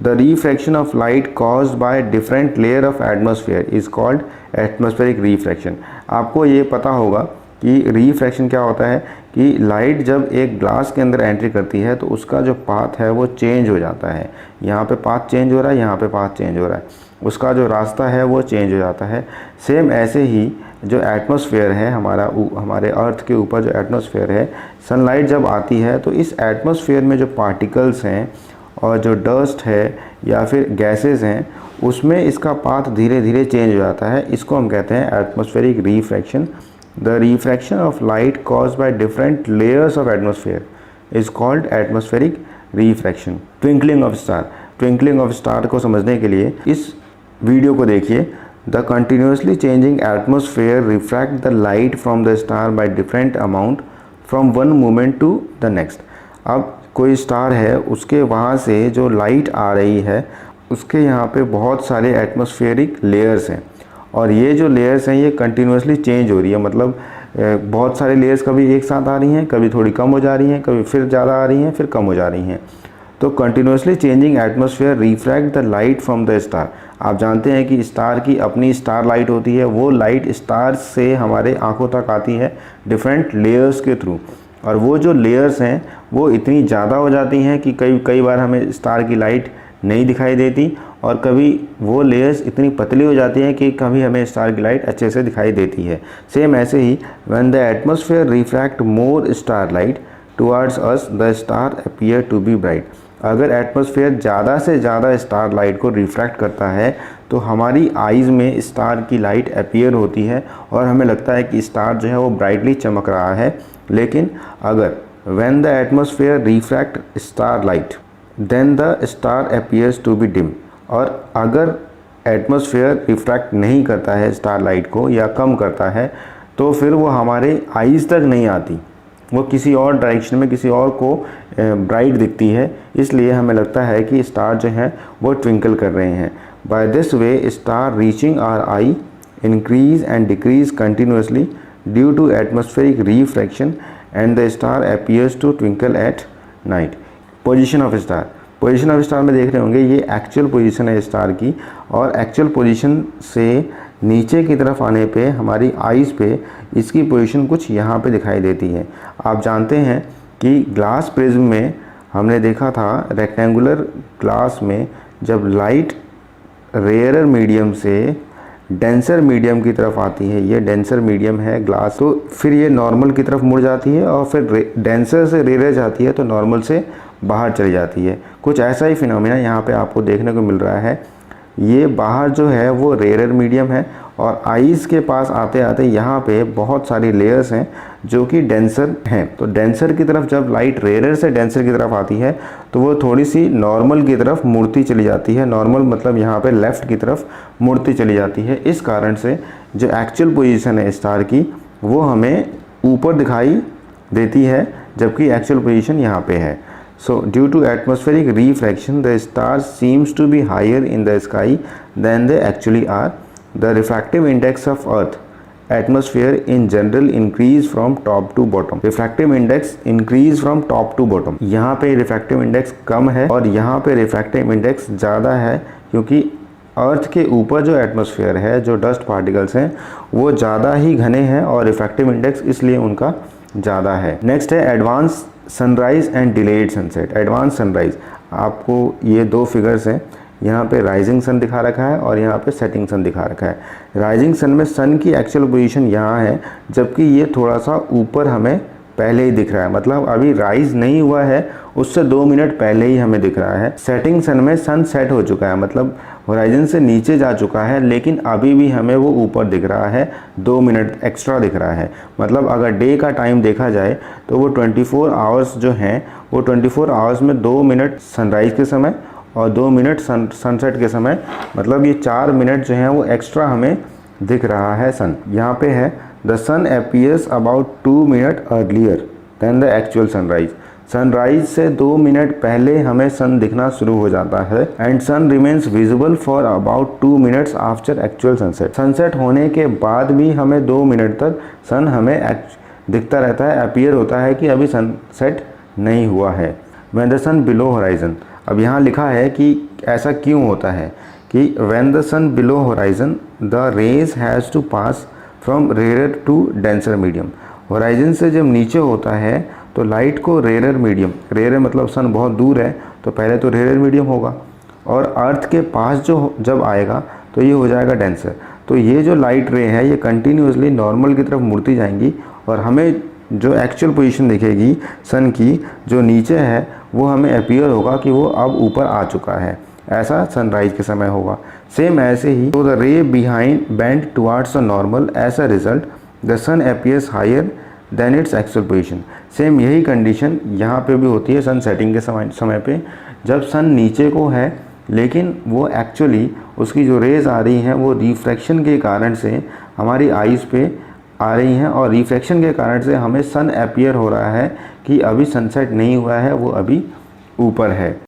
The refraction of light caused by different layer of atmosphere is called atmospheric refraction. आपको ये पता होगा कि रिफ्रैक्शन क्या होता है कि लाइट जब एक ग्लास के अंदर एंट्री करती है तो उसका जो पाथ है वो चेंज हो जाता है। यहाँ पे पाथ चेंज हो रहा है, यहाँ पे पाथ चेंज हो रहा है, उसका जो रास्ता है वो चेंज हो जाता है। सेम ऐसे ही जो एटमॉस्फेयर है हमारे अर्थ के ऊपर जो एटमॉस्फेयर है, सनलाइट जब आती है तो इस एटमॉस्फेयर में जो पार्टिकल्स हैं और जो डस्ट है या फिर गैसेस हैं उसमें इसका पाथ धीरे धीरे चेंज हो जाता है। इसको हम कहते हैं atmospheric refraction. The refraction of light caused by different layers of atmosphere is called atmospheric refraction. Twinkling of star, twinkling of star को समझने के लिए इस वीडियो को देखिए। The continuously changing atmosphere refract the light from the star by different amount from one moment to the next. अब कोई star है, उसके वहाँ से जो लाइट आ रही है उसके यहाँ पे बहुत सारे एटमॉस्फेरिक लेयर्स हैं और ये जो लेयर्स हैं ये कंटिन्यूसली चेंज हो रही है। मतलब बहुत सारे लेयर्स कभी एक साथ आ रही हैं, कभी थोड़ी कम हो जा रही हैं, कभी फिर ज़्यादा आ रही हैं, फिर कम हो जा रही हैं। तो continuously changing atmosphere refract the light from the star. आप जानते हैं कि स्टार की अपनी स्टार लाइट होती है, वो लाइट स्टार से हमारे आंखों तक आती है डिफरेंट लेयर्स के थ्रू। और वो जो लेयर्स हैं वो इतनी ज़्यादा हो जाती हैं कि कई बार हमें स्टार की लाइट नहीं दिखाई देती और कभी वो लेयर्स इतनी पतली हो जाती हैं कि कभी हमें स्टार की लाइट अच्छे से दिखाई देती है। सेम ऐसे ही when the atmosphere refract more star light towards us the star appear to be bright. अगर एटमॉस्फेयर ज़्यादा से ज़्यादा स्टार लाइट को रिफ्रैक्ट करता है तो हमारी आइज़ में स्टार की लाइट अपीयर होती है और हमें लगता है कि स्टार जो है वो ब्राइटली चमक रहा है। लेकिन अगर when the atmosphere refract star light then the star appears to be dim. और अगर एटमॉस्फेयर रिफ्रैक्ट नहीं करता है स्टार लाइट को या कम करता है तो फिर वो हमारे आइज़ तक नहीं आती, वो किसी और डायरेक्शन में किसी और को ब्राइट दिखती है। इसलिए हमें लगता है कि स्टार जो हैं वो ट्विंकल कर रहे हैं। By this way star reaching our eye increase and decrease continuously due to atmospheric refraction and the star appears to twinkle at night. Position of star, position of star में देख रहे होंगे ये एक्चुअल पोजीशन है star की और actual position से नीचे की तरफ आने पे हमारी आइज़ पे इसकी पोजीशन कुछ यहाँ पे दिखाई देती है। आप जानते हैं कि ग्लास प्रिज्म में हमने देखा था रेक्टेंगुलर ग्लास में जब लाइट रेयरर मीडियम से डेंसर मीडियम की तरफ आती है, ये डेंसर मीडियम है ग्लास, तो फिर ये नॉर्मल की तरफ मुड़ जाती है और फिर डेंसर से रेयर जाती है तो नॉर्मल से बाहर चली जाती है। कुछ ऐसा ही फिनोमेना यहाँ पे आपको देखने को मिल रहा है। ये बाहर जो है वो रेयर मीडियम है और आइज़ के पास आते आते यहाँ पे बहुत सारी लेयर्स हैं जो कि डेंसर हैं। तो डेंसर की तरफ जब लाइट रेयर से डेंसर की तरफ आती है तो वो थोड़ी सी नॉर्मल की तरफ मुड़ती चली जाती है। नॉर्मल मतलब यहाँ पे लेफ़्ट की तरफ मुड़ती चली जाती है। इस कारण से जो एक्चुअल पोजीशन है स्टार की वो हमें ऊपर दिखाई देती है जबकि एक्चुअल पोजीशन यहाँ पे है। So due to atmospheric refraction, the stars seems to be higher in the sky than they actually are. The refractive index of Earth atmosphere in general increase from top to bottom. Refractive index increase from top to bottom. यहाँ पे refractive index कम है और यहाँ पे refractive index ज़्यादा है क्योंकि अर्थ के ऊपर जो एटमॉस्फेयर है, जो डस्ट पार्टिकल्स हैं वो ज़्यादा ही घने हैं और रिफ्रैक्टिव इंडेक्स इसलिए उनका ज़्यादा है। नेक्स्ट है advance sunrise and delayed sunset. Advance sunrise, आपको ये दो फिगर्स हैं, यहाँ पे राइजिंग सन दिखा रखा है और यहाँ पे सेटिंग सन दिखा रखा है। राइजिंग सन में सन की एक्चुअल पोजीशन यहाँ है जबकि ये थोड़ा सा ऊपर हमें पहले ही दिख रहा है, मतलब अभी राइज नहीं हुआ है, उससे 2 मिनट पहले ही हमें दिख रहा है। सेटिंग सन में सन सेट हो चुका है, मतलब होराइजन से नीचे जा चुका है लेकिन अभी भी हमें वो ऊपर दिख रहा है, 2 मिनट एक्स्ट्रा दिख रहा है। मतलब अगर डे का टाइम देखा जाए तो वो 24 आवर्स जो हैं वो 24 आवर्स में 2 मिनट सनराइज़ के समय और 2 मिनट सनसेट के समय, मतलब ये 4 मिनट जो हैं वो एक्स्ट्रा हमें दिख रहा है सन। यहाँ पे है the sun appears about 2 minute earlier than the actual sunrise. Sunrise से 2 मिनट पहले हमें सन दिखना शुरू हो जाता है and sun remains visible for about 2 minutes after actual sunset. Sunset होने के बाद भी हमें 2 मिनट तक सन हमें दिखता रहता है, अपीयर होता है कि अभी सनसेट नहीं हुआ है। When the sun below horizon, अब यहाँ लिखा है कि ऐसा क्यों होता है कि when the sun below horizon the rays has to pass from rare to denser medium. Horizon से जब नीचे होता है तो लाइट को रेयर मीडियम, रेयर मतलब सन बहुत दूर है तो पहले तो रेयर मीडियम होगा, और अर्थ के पास जो जब आएगा तो ये हो जाएगा डेंसर। तो ये जो लाइट रे है ये कंटिन्यूसली नॉर्मल की तरफ मुड़ती जाएंगी और हमें जो एक्चुअल पोजीशन दिखेगी सन की जो नीचे है वो हमें अपीयर होगा कि वो अब ऊपर आ चुका है। ऐसा सनराइज के समय होगा। सेम ऐसे ही तो the ray behind bend towards the normal, as a result the sun appears higher than its actual position. Same यही कंडीशन यहाँ पे भी होती है सन सेटिंग के समय पे, जब सन नीचे को है लेकिन वो एक्चुअली उसकी जो रेज़ आ रही हैं वो रिफ्रैक्शन के कारण से हमारी आइज़ पे आ रही हैं, और रिफ्रैक्शन के कारण से हमें सन अपीयर हो रहा है कि अभी सनसेट नहीं हुआ है, वो अभी ऊपर है।